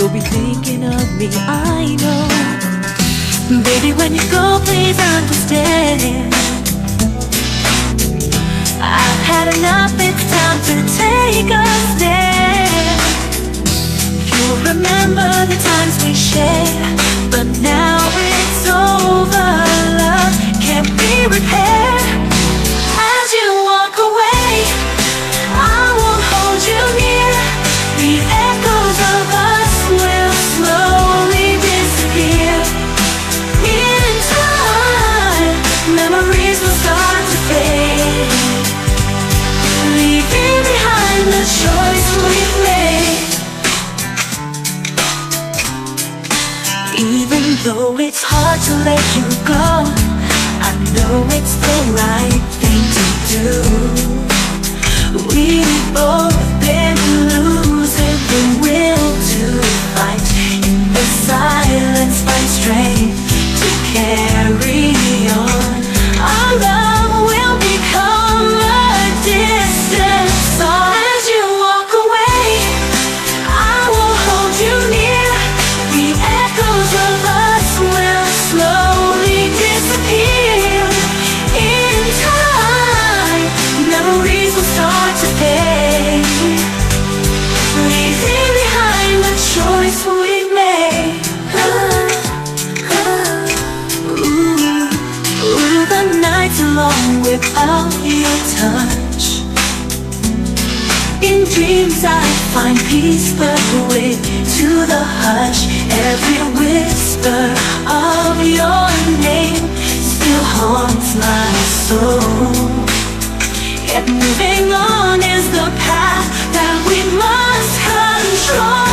you'll be thinking of me, I know. Baby, when you go, please understand, I've had enough, it's time to take a stand. You'll remember the times we shared, but now it's over. Love can't be repaired. As you walk away, I won't hold you near. The echoes of us will slowly disappear. In time, memories will start to fade, leaving behind the choice we've made. Even though it's hard to let you go, I know it's the right thing to do. We've both been losing the will to fight. In the silence, find strength to carry on. Our love will become a distant song. As you walk away, I will hold you near. The echoes of us will slowly disappear. In time, memories will start to fade, leaving behind the choice we've made. Ooh, the nights are long without your touch. In dreams I find peace, but wait to the hush. Every whisper of your name still haunts my soul. Yet moving on is the path that we must control.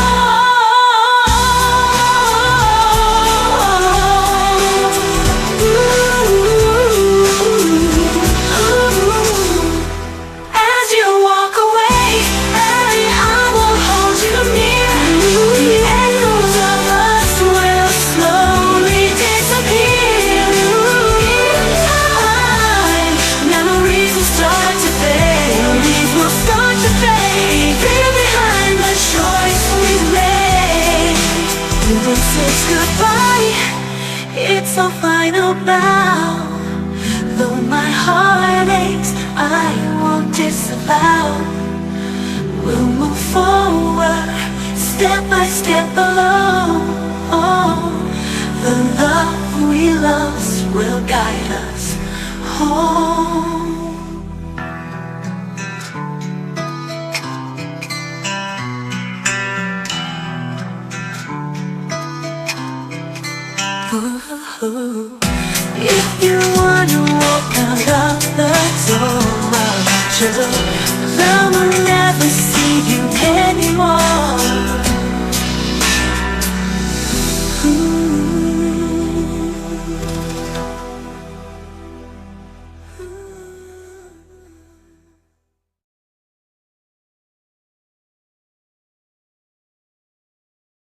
As you walk away, I will hold you near. The echoes of us will slowly disappear. In time, memories will start to fade. Memories will start to fade. Leave behind the choice we've made. This is goodbye, it's our final bow. Though my heart aches, I won't disavow. We'll move forward, step by step alone. The love we lost will guide us home. Ooh. If you wanna walk out of the door, I'll love will never see you anymore.